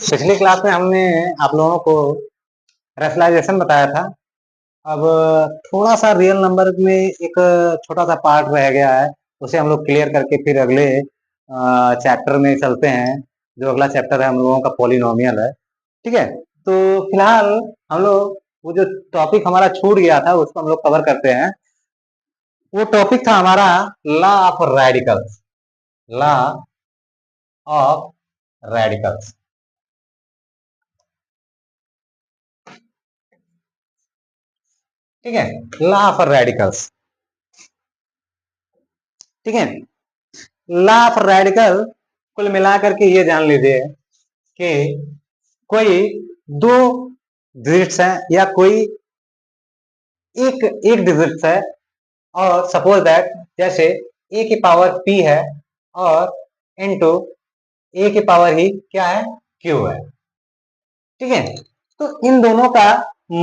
पिछली क्लास में हमने आप लोगों को रैशनलाइजेशन बताया था। अब थोड़ा सा रियल नंबर में एक छोटा सा पार्ट रह गया है, उसे हम लोग क्लियर करके फिर अगले चैप्टर में चलते हैं। जो अगला चैप्टर है हम लोगों का पॉलिनोमियल है। ठीक है, तो फिलहाल हम लोग वो जो टॉपिक हमारा छूट गया था उसको हम लोग कवर करते हैं। वो टॉपिक था हमारा law of radicals. Law of radicals. ठीक है, लॉ ऑफ रेडिकल्स। ठीक है, लॉ ऑफ रेडिकल कुल मिलाकर के ये जान लीजिए कि कोई दो डिजिट्स है या कोई एक एक डिजिट्स है, और सपोज दैट जैसे ए की पावर पी है और इनटू ए की पावर ही क्या है, क्यू है। ठीक है, तो इन दोनों का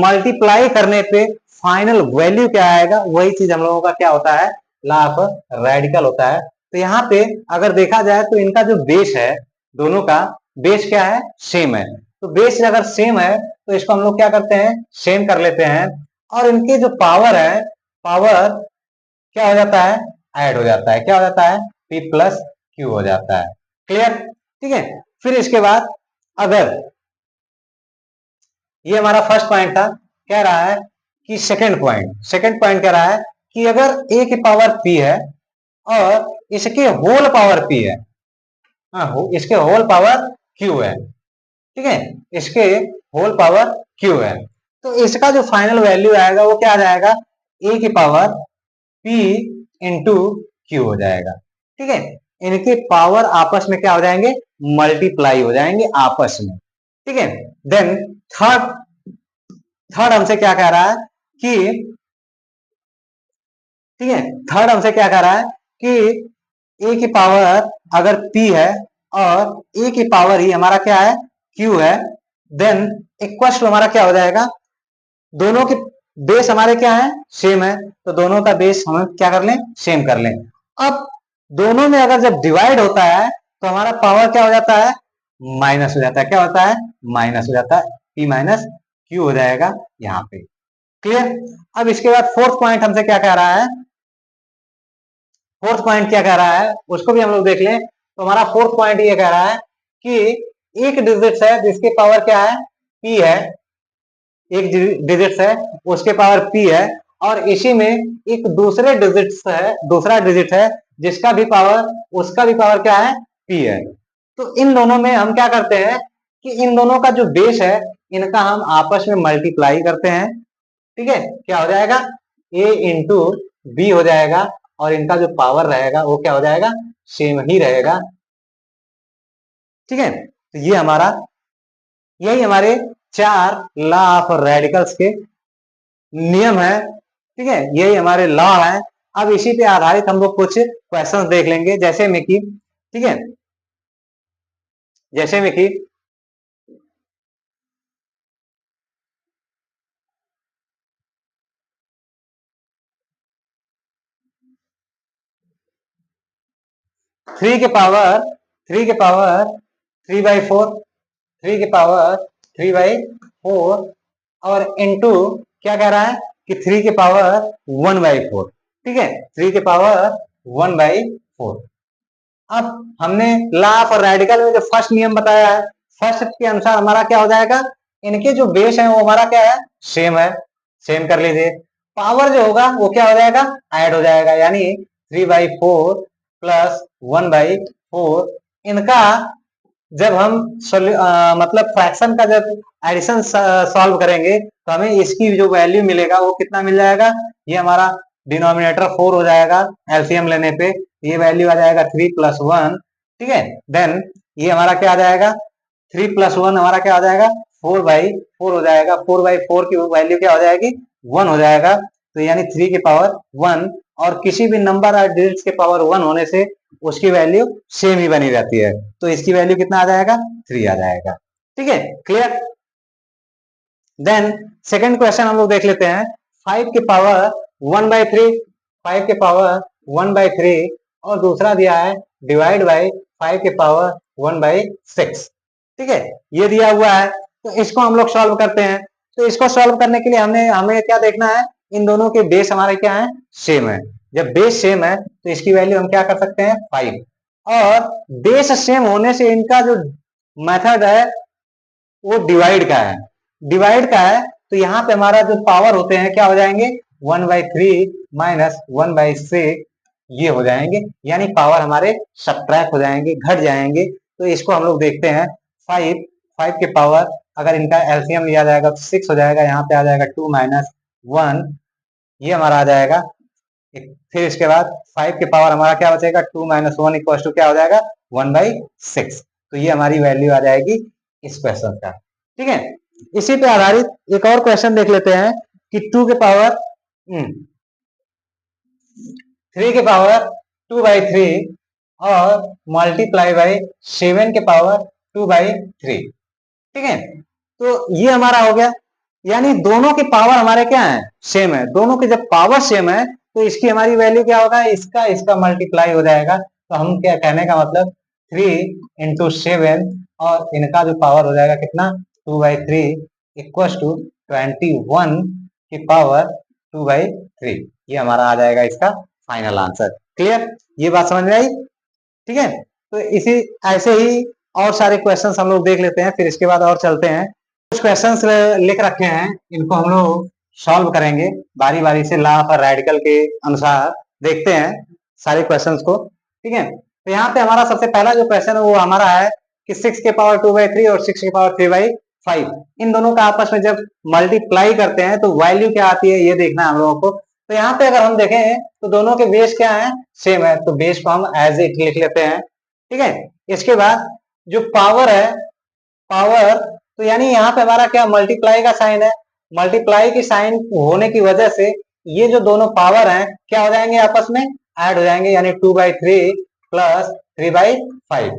मल्टीप्लाई करने पे फाइनल वैल्यू क्या आएगा, वही चीज हम लोगों का क्या होता है, लॉ ऑफ रेडिकल होता है। तो यहाँ पे अगर देखा जाए तो इनका जो बेस है, दोनों का बेस क्या है, सेम है। तो बेस अगर सेम है तो इसको हम लोग क्या करते हैं, सेम कर लेते हैं, और इनके जो पावर है, पावर क्या हो जाता है, ऐड हो जाता है। क्या हो जाता है, पी प्लस क्यू हो जाता है। क्लियर। ठीक है, फिर इसके बाद अगर ये हमारा फर्स्ट पॉइंट था, कह रहा है कि सेकंड पॉइंट कह रहा है कि अगर ए की पावर पी है और इसके होल पावर पी है, इसके होल पावर क्यू है। ठीक है, इसके होल पावर क्यू है, तो इसका जो फाइनल वैल्यू आएगा वो क्या आ जाएगा, ए की पावर पी इंटू क्यू हो जाएगा। ठीक है, इनके पावर आपस में क्या हो जाएंगे, मल्टीप्लाई हो जाएंगे आपस में। ठीक है, देन थर्ड थर्ड हमसे क्या कह रहा है कि, ठीक है, थर्ड हमसे क्या कह रहा है कि ए की पावर अगर p है और ए की पावर ही हमारा क्या है, q है, देन इक्वल टू हमारा क्या हो जाएगा, दोनों के बेस हमारे क्या है, सेम है, तो दोनों का बेस हम क्या कर लें, सेम कर लें। अब दोनों में अगर जब डिवाइड होता है तो हमारा पावर क्या हो जाता है, माइनस हो जाता है। क्या होता है, माइनस हो जाता है, p माइनस क्यू हो जाएगा यहाँ पे। क्लियर। अब इसके बाद फोर्थ पॉइंट हमसे क्या कह रहा है, फोर्थ पॉइंट क्या कह रहा है उसको भी हम लोग देख लें। तो हमारा फोर्थ पॉइंट ये कह रहा है कि एक डिजिट है जिसके पावर क्या है, p है, एक डिजिट है उसके पावर p है, और इसी में एक दूसरा डिजिट है जिसका भी पावर, उसका भी पावर क्या है, p है। तो इन दोनों में हम क्या करते हैं कि इन दोनों का जो बेस है इनका हम आपस में मल्टीप्लाई करते हैं। ठीक है, क्या हो जाएगा, a इंटू बी हो जाएगा, और इनका जो पावर रहेगा वो क्या हो जाएगा, सेम ही रहेगा। ठीक है, तो ये हमारा, यही हमारे चार लॉ ऑफ रेडिकल्स के नियम है। ठीक है, यही हमारे लॉ है। अब इसी पे आधारित हम लोग कुछ क्वेश्चंस देख लेंगे, जैसे में कि, ठीक है, जैसे में कि 3 के पावर 3/4, 3 के पावर 3/4, और इनटू क्या कह रहा है कि 3 के पावर 1/4। ठीक है, 3 के पावर 1/4। अब हमने लॉ ऑफ रेडिकल में जो फर्स्ट नियम बताया है, फर्स्ट के अनुसार हमारा क्या हो जाएगा, इनके जो बेस है वो हमारा क्या है, सेम है, सेम कर लीजिए। पावर जो होगा वो क्या हो जाएगा, ऐड हो जाएगा, यानी 3/4 प्लस 1/4। इनका जब हम मतलब फ्रैक्शन का जब एडिशन सॉल्व करेंगे तो हमें इसकी जो वैल्यू मिलेगा वो कितना मिल जाएगा, ये हमारा डिनोमिनेटर 4 हो जाएगा, एलसीएम लेने पे ये वैल्यू आ जाएगा 3 + 1। ठीक है, देन ये हमारा क्या आ जाएगा, 3 + 1 हमारा क्या हो जाएगा, 4/4 हो जाएगा। 4/4 की वैल्यू क्या हो जाएगी, 1 हो जाएगा। तो यानी 3 की पावर 1, और किसी भी नंबर और डिजिट्स के पावर 1 होने से उसकी वैल्यू सेम ही बनी रहती है, तो इसकी वैल्यू कितना आ जाएगा, 3 आ जाएगा। ठीक है, क्लियर। देन सेकंड क्वेश्चन हम लोग देख लेते हैं, 5 के पावर 1/3, 5 के पावर 1/3, और दूसरा दिया है डिवाइड बाई 5 के पावर 1/6। ठीक है, ये दिया हुआ है, तो इसको हम लोग सॉल्व करते हैं। तो इसको सॉल्व करने के लिए हमें क्या देखना है, इन दोनों के बेस हमारे क्या है, सेम है। जब बेस सेम है तो इसकी वैल्यू हम क्या कर सकते हैं, 5। और बेस सेम होने से इनका जो मेथड है वो डिवाइड का है, डिवाइड का है। तो यहाँ पे हमारा जो पावर होते हैं क्या हो जाएंगे, 1/3 माइनस 1/6 ये हो जाएंगे, यानी पावर हमारे सब्ट्रैक्ट हो जाएंगे, घट जाएंगे। तो इसको हम लोग देखते हैं, 5 के पावर अगर इनका एलसीएम लिया जाएगा तो 6 हो जाएगा, यहाँ पे आ जाएगा 2 माइनस 1, ये हमारा आ जाएगा। फिर इसके बाद 5 के पावर हमारा क्या बचेगा, 2 माइनस 1 इक्वल टू क्या हो जाएगा, 1/6। तो ये हमारी वैल्यू आ जाएगी इस क्वेश्चन का। ठीक है, इसी पे आधारित एक और क्वेश्चन देख लेते हैं कि 2 के पावर 3 के पावर 2/3 और मल्टीप्लाई बाई 7 के पावर 2/3। ठीक है, तो ये हमारा हो गया, यानी दोनों की पावर हमारे क्या है, सेम है। दोनों की जब पावर सेम है तो इसकी हमारी वैल्यू क्या होगा, इसका इसका मल्टीप्लाई हो जाएगा। तो हम क्या कहने का मतलब 3 इंटू 7 और इनका जो पावर हो जाएगा कितना, 2/3 इक्वल टू 21 की पावर 2/3। ये हमारा आ जाएगा इसका फाइनल आंसर। क्लियर, ये बात समझ में आई। ठीक है, तो इसी ऐसे ही और सारे क्वेश्चंस हम लोग देख लेते हैं, फिर इसके बाद और चलते हैं। कुछ क्वेश्चंस लिख रखे हैं, इनको हम लोग सॉल्व करेंगे बारी बारी से, लॉ ऑफ रेडिकल के अनुसार देखते हैं सारे क्वेश्चंस को। ठीक है, तो यहाँ पे हमारा सबसे पहला जो क्वेश्चन है वो हमारा है कि 6 के पावर 2/3 और 6 के पावर 3/5, इन दोनों का आपस में जब मल्टीप्लाई करते हैं तो वैल्यू क्या आती है ये देखना है हम लोगों को। तो यहाँ पे अगर हम देखें तो दोनों के बेस क्या है, सेम है, तो बेस को हम एज इट लिख लेते हैं। ठीक है, इसके बाद जो पावर है, पावर तो यानी यहाँ पे हमारा क्या, मल्टीप्लाई का साइन है, मल्टीप्लाई की साइन होने की वजह से ये जो दोनों पावर हैं क्या हो जाएंगे, आपस में ऐड हो जाएंगे, यानी 2/3 प्लस 3/5।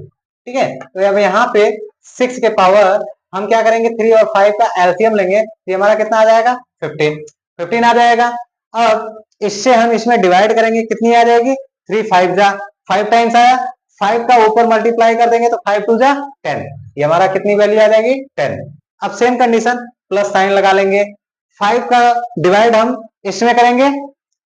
ठीक है, तो अब यहाँ पे 6 के पावर हम क्या करेंगे, 3 और 5 का एलसीएम लेंगे, ये हमारा कितना आ जाएगा, 15 आ जाएगा। अब इससे हम इसमें डिवाइड करेंगे, कितनी आ जाएगी, 3 5 जा 5 टाइम्स आया, 5 का ऊपर मल्टीप्लाई कर देंगे तो 5 2 जा 10, ये हमारा कितनी वैल्यू आ जाएगी, 10। अब सेम कंडीशन, प्लस साइन लगा लेंगे, 5 का डिवाइड हम इसमें करेंगे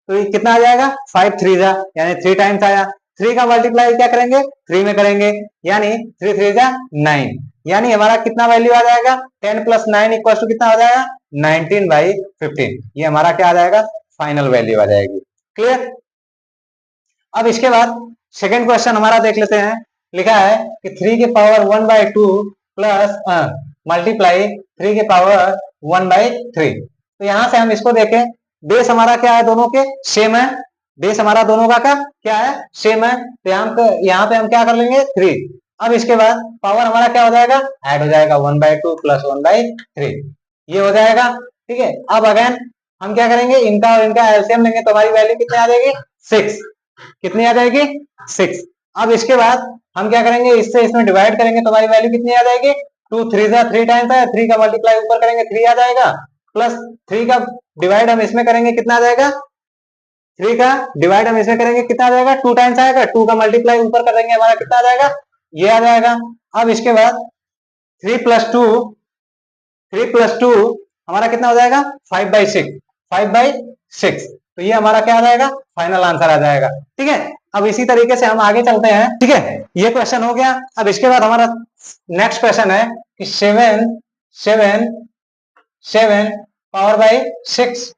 तो ये कितना आ जाएगा, 5 3 जा, यानी 3 टाइम्स आया। 3 का मल्टीप्लाई क्या करेंगे, 3 में करेंगे, यानी 3 3 जा 9, यानी हमारा कितना वैल्यू आ जाएगा, 10 प्लस 9 इक्वल टू कितना हो जाएगा, 19/15। ये हमारा क्या आ जाएगा, फाइनल वैल्यू आ जाएगी। क्लियर, अब इसके बाद सेकेंड क्वेश्चन हमारा देख लेते हैं। लिखा है कि 3 के पावर 1/2 प्लस मल्टीप्लाई 3 के पावर 1/3। तो यहां से हम इसको देखें, बेस हमारा क्या है, दोनों के सेम है, बेस हमारा दोनों का क्या है, सेम है। तो यहाँ पे हम क्या कर लेंगे, 3। अब इसके बाद पावर हमारा क्या हो जाएगा, ऐड हो जाएगा, 1/2 प्लस 1/3 ये हो जाएगा। ठीक है, अब अगेन हम क्या करेंगे, इनका और इनका एलसीएम लेंगे तो हमारी वैल्यू कितनी आ जाएगी, 6। कितनी आ जाएगी, 6। अब इसके बाद हम क्या करेंगे, इससे इसमें डिवाइड करेंगे तो हमारी वैल्यू कितनी आ जाएगी, 2 3 जा 3 टाइम्स है, 3 का मल्टीप्लाई ऊपर करेंगे 3 आ जाएगा, प्लस 3 का डिवाइड हम इसमें करेंगे कितना आ जाएगा, 3 का डिवाइड हम इसमें करेंगे कितना आ जाएगा, 2 टाइम्स आएगा, 2 का मल्टीप्लाई ऊपर कर देंगे हमारा कितना आ जाएगा, ये आ जाएगा। अब इसके बाद 3 प्लस 2 हमारा कितना हो जाएगा, 5/6 तो ये हमारा क्या आ जाएगा, फाइनल आंसर आ जाएगा। ठीक है, अब इसी तरीके से हम आगे चलते हैं। ठीक है, ये क्वेश्चन हो गया। अब इसके बाद हमारा नेक्स्ट क्वेश्चन है कि 7 पावर बाई 6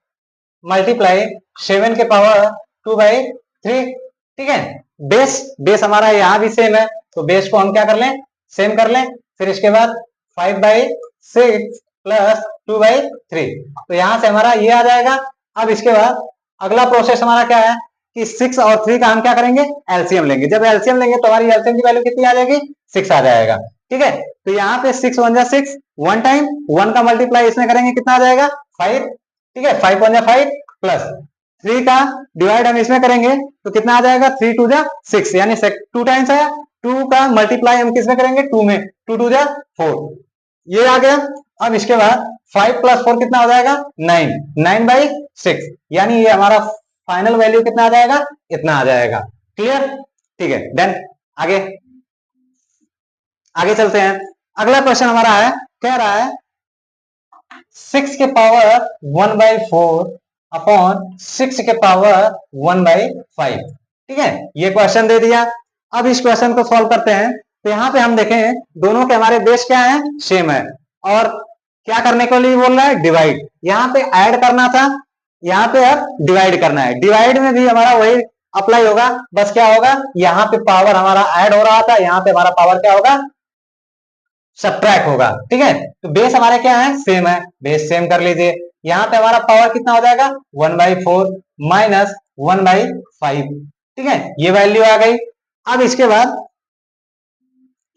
मल्टीप्लाई 7 के पावर 2/3। ठीक है, बेस हमारा यहाँ भी सेम है, तो बेस को हम क्या कर लें, सेम कर लें। फिर इसके बाद 5/6 प्लस 2/3, तो यहां से हमारा ये आ जाएगा। अब इसके बाद अगला प्रोसेस हमारा क्या है कि 6 और 3 का हम क्या करेंगे, एलसीएम लेंगे। जब एलसीएम लेंगे तो हमारी एलसीएम की वैल्यू कितनी आ जाएगी, 6 आ जाएगा। ठीक है, तो यहाँ पे 6 1 जा 6, 1 टाइम 1 का मल्टीप्लाई इसमें करेंगे कितना आ जाएगा, 5। ठीक है, 5 1 जा 5 प्लस 3 का डिवाइड हम इसमें करेंगे तो कितना आ जाएगा, 3 2 जा 6, यानी 2 टाइम्स आया। 2 का मल्टीप्लाई हम किसमें करेंगे, 2 में, 2 2 जा 4, ये आ गया। अब इसके बाद 5 प्लस 4 कितना हो जाएगा, 9, 9/6, यानी ये हमारा फाइनल वैल्यू कितना आ जाएगा, इतना आ जाएगा। क्लियर, ठीक है, डन। आगे चलते हैं। अगला क्वेश्चन हमारा है, कह रहा है 6 के पावर 1/4 अपॉन 6 के पावर 1/5। ठीक है, ये क्वेश्चन दे दिया। अब इस क्वेश्चन को सॉल्व करते हैं। तो यहाँ पे हम देखें दोनों के हमारे बेस क्या है, सेम है, और क्या करने के लिए बोल रहा है, डिवाइड। यहाँ पे ऐड करना था, यहाँ पे अब डिवाइड करना है। डिवाइड में भी हमारा वही अप्लाई होगा, बस क्या होगा, यहाँ पे पावर हमारा ऐड हो रहा था, यहाँ पे हमारा पावर क्या होगा, सब्ट्रैक्ट होगा। ठीक है, तो बेस हमारे क्या है, सेम है, बेस सेम कर लीजिए। यहाँ पे हमारा पावर कितना हो जाएगा, 1/4 माइनस 1/5। ठीक है, ये वैल्यू आ गई। अब इसके बाद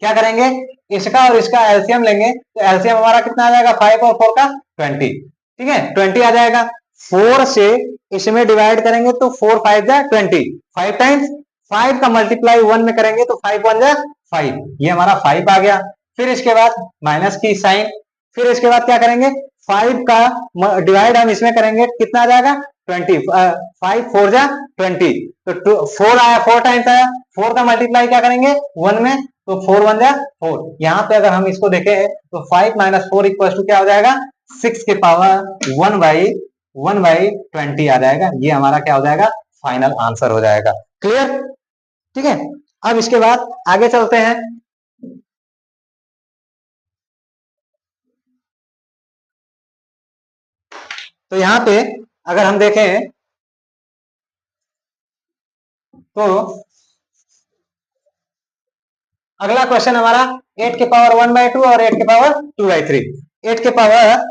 क्या करेंगे, इसका और इसका एलसीएम लेंगे, तो एलसीएम हमारा कितना आ जाएगा, 5 और 4 का 20। ठीक है, 20 आ जाएगा। 4 से इसमें डिवाइड करेंगे तो 4 5 जा 20, 5 टाइम्स 5 का मल्टीप्लाई 1 में करेंगे तो 5 1 जा 5, ये हमारा 5 आ गया। फिर इसके बाद माइनस की साइन, फिर इसके बाद क्या करेंगे, 5 का डिवाइड हम इसमें करेंगे, कितना आ जाएगा, 20, 5 4 जा 20, तो 4 आया, 4 टाइम्स आया, 4 का मल्टीप्लाई क्या करेंगे 1 में, तो 4 1 जा 4। यहाँ पे अगर हम इसको देखें तो 5 माइनस 4 इक्वल टू क्या हो जाएगा, 6 के पावर 1/20 आ जाएगा। ये हमारा क्या हो जाएगा, फाइनल आंसर हो जाएगा। क्लियर? ठीक है, अब इसके बाद आगे चलते हैं। तो यहाँ पे अगर हम देखें तो अगला क्वेश्चन हमारा 8 के पावर 1/2 और 8 के पावर 2/3। 8 के पावर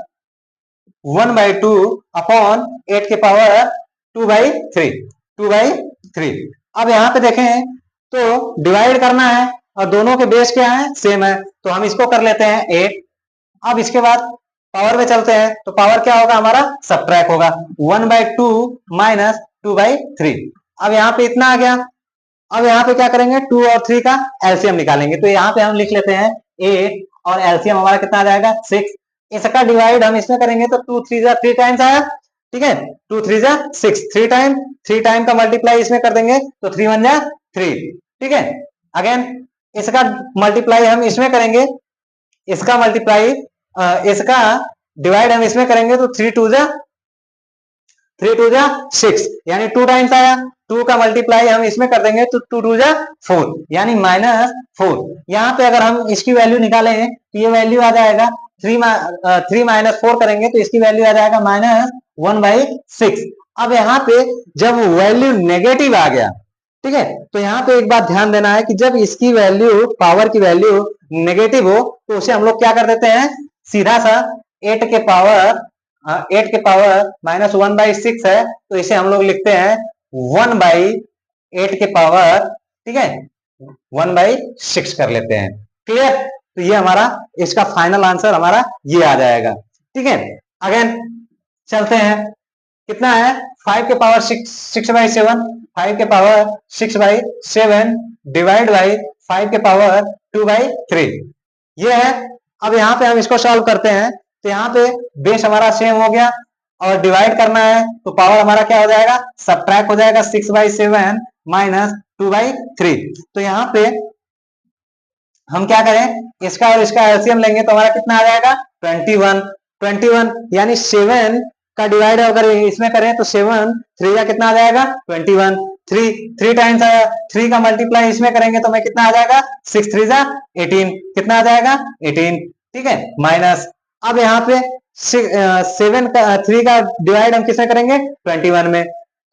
1/2 अपॉन 8 के पावर 2/3। अब यहाँ पे देखें तो डिवाइड करना है और दोनों के बेस क्या है, सेम है, तो हम इसको कर लेते हैं 8। अब इसके बाद पावर में चलते हैं, तो पावर क्या होगा हमारा, सब्ट्रैक्ट होगा, 1/2 माइनस 2/3। अब यहाँ पे इतना आ गया। अब यहाँ पे क्या करेंगे, 2 और 3 का एलसीएम निकालेंगे, तो यहाँ पे हम लिख लेते हैं 8 और एलसीएम हमारा कितना आ जाएगा, 6। इसका डिवाइड हम इसमें करेंगे तो 2 3 जा 3 टाइम्स आया। ठीक है, 2 3 जा 6, 3 टाइम का मल्टीप्लाई इसमें कर देंगे तो 3 1 जा 3। ठीक है, अगेन इसका मल्टीप्लाई हम इसमें करेंगे, इसका मल्टीप्लाई इसका डिवाइड हम इसमें करेंगे तो 3 2 जा 6, यानी 2 टाइम्स आया। 2 का मल्टीप्लाई हम इसमें कर देंगे तो 2 2 जा 4, यानी -4। यहाँ पे अगर हम इसकी वैल्यू निकालें तो ये वैल्यू आ जाएगा 3 माइनस 4 करेंगे तो इसकी वैल्यू आ जाएगा -1/6। अब यहाँ पे जब वैल्यू नेगेटिव आ गया, ठीक है, तो यहाँ पे एक बात ध्यान देना है कि जब इसकी वैल्यू, पावर की वैल्यू नेगेटिव हो तो उसे हम लोग क्या कर देते हैं, सीधा सा 8 के पावर -1/6 है, तो इसे हम लोग लिखते हैं 1/8 के पावर, ठीक है, 1/6 कर लेते हैं। क्लियर? तो ये हमारा इसका फाइनल आंसर हमारा ये आ जाएगा। ठीक है, अगेन चलते हैं, कितना है, 5 के पावर 6/7, 5 के पावर 6/7 डिवाइड बाई 5 के पावर 2/3, ये है। अब यहाँ पे हम इसको सॉल्व करते हैं, तो यहाँ पे बेस हमारा सेम हो गया और डिवाइड करना है तो पावर हमारा क्या हो जाएगा, सब्ट्रैक्ट हो जाएगा, 6/7 माइनस 2/3। तो यहाँ पे हम क्या करें, इसका और इसका एलसीएम लेंगे तो हमारा कितना आ जाएगा, 21, यानी 7 का डिवाइड अगर इसमें करें तो 7 3 का कितना आ जाएगा, 21। 3 टाइम्स आया, 3 का मल्टीप्लाई इसमें करेंगे तो हमें कितना आ जाएगा, 6 3 जा 18, कितना आ जाएगा 18। ठीक है, माइनस, अब यहाँ पे 3 का डिवाइड हम किसमें करेंगे, 21 में,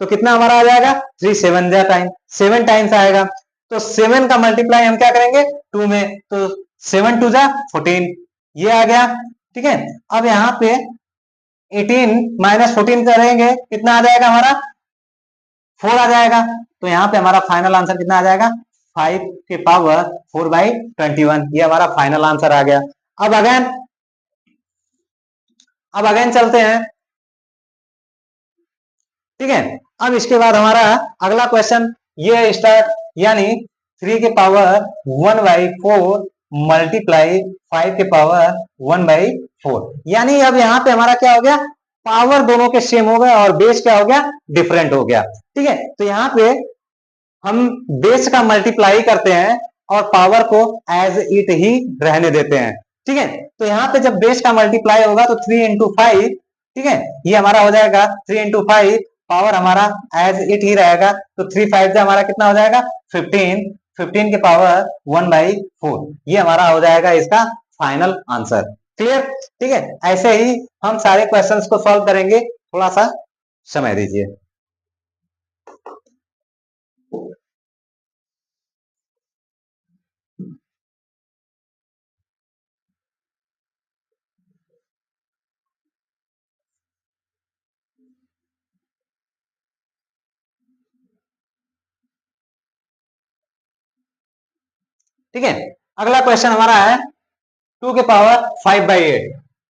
तो कितना हमारा आ जाएगा, 3 7 जा टाइम 7 टाइम्स आएगा, तो 7 का मल्टीप्लाई हम क्या करेंगे 2 में, तो 7 2 जा 14, ये आ गया। ठीक है, अब यहाँ पे 18 माइनस 14 करेंगे, कितना आ जाएगा हमारा, 4 आ जाएगा। तो यहाँ पे हमारा फाइनल आंसर कितना आ जाएगा, 5 के पावर 4/21, ये हमारा फाइनल आंसर आ गया। अब अगेन चलते हैं। ठीक है, अब इसके बाद हमारा अगला क्वेश्चन ये स्टार्ट, यानी 3 के पावर 1/4 मल्टीप्लाई 5 के पावर 1/4, यानी अब यहाँ पे हमारा क्या हो गया, पावर दोनों के सेम हो गए और बेस क्या हो गया, डिफरेंट हो गया। ठीक है, तो यहाँ पे हम बेस का मल्टीप्लाई करते हैं और पावर को एज इट ही रहने देते हैं। ठीक है, तो यहाँ पे जब बेस का मल्टीप्लाई होगा तो 3 इंटू 5, ठीक है, ये हमारा हो जाएगा 3 इंटू 5, पावर हमारा एज इट ही रहेगा, तो 3 5 से हमारा कितना हो जाएगा 15, 15 के पावर 1/4, ये हमारा हो जाएगा इसका फाइनल आंसर। क्लियर? ठीक है, ऐसे ही हम सारे क्वेश्चंस को सॉल्व करेंगे, थोड़ा सा समय दीजिए। ठीक है, अगला क्वेश्चन हमारा है 2 के पावर 5/8,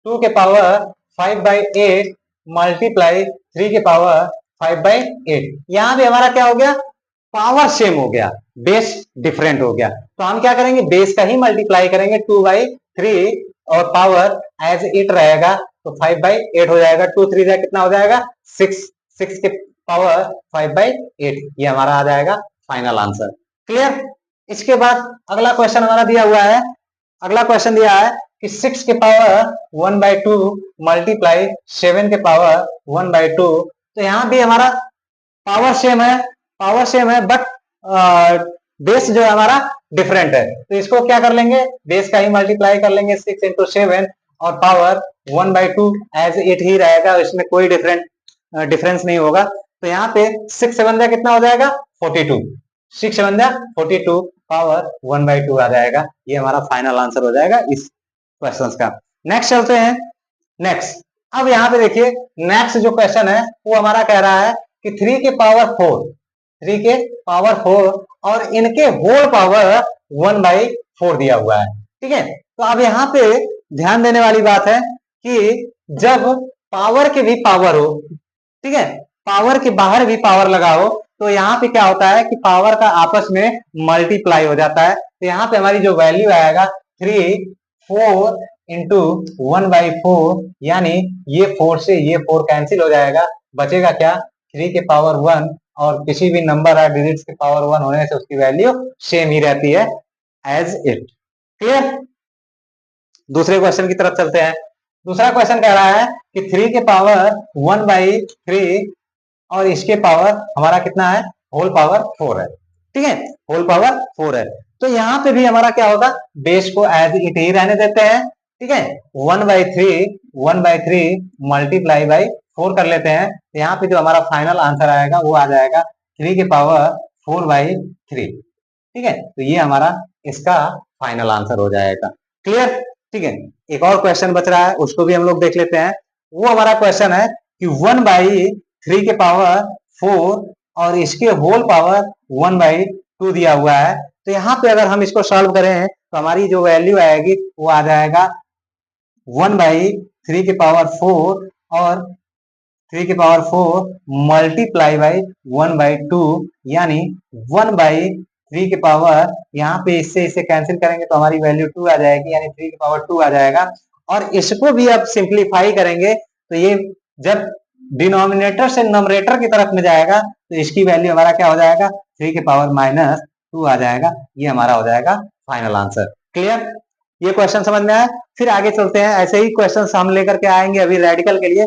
2 के पावर 5/8 मल्टीप्लाई 3 के पावर 5/8। यहां भी हमारा क्या हो गया, पावर सेम हो गया, बेस डिफरेंट हो गया, तो हम क्या करेंगे, बेस का ही मल्टीप्लाई करेंगे 2/3 और पावर एज इट रहेगा, तो 5/8 हो जाएगा। 2 3 जा कितना हो जाएगा 6, 6 के पावर 5/8, ये हमारा आ जाएगा फाइनल आंसर। क्लियर? इसके बाद अगला क्वेश्चन हमारा दिया हुआ है, अगला क्वेश्चन दिया है कि 6 के पावर 1/2 मल्टीप्लाई 7 के पावर 1/2, तो यहाँ भी हमारा पावर सेम है, पावर सेम है, बट बेस जो है हमारा डिफरेंट है, तो इसको क्या कर लेंगे, बेस का ही मल्टीप्लाई कर लेंगे 6 इंटू 7 और पावर 1/2 एज इट ही रहेगा, इसमें कोई डिफरेंस नहीं होगा, तो यहाँ पे 6 7 जा कितना हो जाएगा 42, 6 7 जा 42 पावर 1/2 आ जाएगा, ये हमारा फाइनल आंसर हो जाएगा इस क्वेश्चन का। नेक्स्ट चलते हैं, नेक्स्ट अब यहाँ पे देखिए, नेक्स्ट जो क्वेश्चन है वो हमारा कह रहा है कि 3 के पावर 4, 3 के पावर 4 और इनके होल पावर 1/4 दिया हुआ है। ठीक है, तो अब यहाँ पे ध्यान देने वाली बात है कि जब पावर के भी पावर हो, ठीक है, पावर के बाहर भी पावर लगा हो, तो यहाँ पे क्या होता है कि पावर का आपस में मल्टीप्लाई हो जाता है, तो यहाँ पे हमारी जो वैल्यू आएगा 3 4 इंटू 1/4, यानी ये 4 से ये 4 कैंसिल हो जाएगा, बचेगा क्या 3 के पावर 1, और किसी भी नंबर या डिजिट्स के पावर 1 होने से उसकी वैल्यू सेम ही रहती है एज इट। क्लियर? दूसरे क्वेश्चन की तरफ चलते हैं। दूसरा क्वेश्चन कह रहा है कि 3 के पावर 1/3 और इसके पावर हमारा कितना है, होल पावर 4 है। ठीक है, होल पावर 4 है, तो यहाँ पे भी हमारा क्या होगा, बेस को एज इट ही रहने देते हैं। ठीक है, 1/3 मल्टीप्लाई बाई 4 कर लेते हैं, तो यहाँ पे जो हमारा फाइनल आंसर आएगा वो आ जाएगा 3 के पावर 4/3। ठीक है, तो ये हमारा इसका फाइनल आंसर हो जाएगा। क्लियर? ठीक है, एक और क्वेश्चन बच रहा है, उसको भी हम लोग देख लेते हैं। वो हमारा क्वेश्चन है कि 1/3 के पावर 4 और इसके होल पावर 1/2 दिया हुआ है, तो यहाँ पे अगर हम इसको सॉल्व करें तो हमारी जो वैल्यू आएगी वो आ जाएगा 1/3 के पावर 4 और 3 के पावर 4 मल्टीप्लाई बाई 1/2, यानी 1/3 के पावर, यहाँ पे इससे इसे कैंसिल करेंगे तो हमारी वैल्यू 2 आ जाएगी, यानी 3 के पावर 2 आ जाएगा, और इसको भी अब सिंप्लीफाई करेंगे तो ये जब डिनोमिनेटर से नोमरेटर की तरफ में जाएगा तो इसकी वैल्यू हमारा क्या हो जाएगा 3 के पावर -2 आ जाएगा, ये हमारा हो जाएगा फाइनल आंसर। क्लियर? ये क्वेश्चन समझ में आया? फिर आगे चलते हैं, ऐसे ही क्वेश्चन हम लेकर के आएंगे अभी रेडिकल के लिए।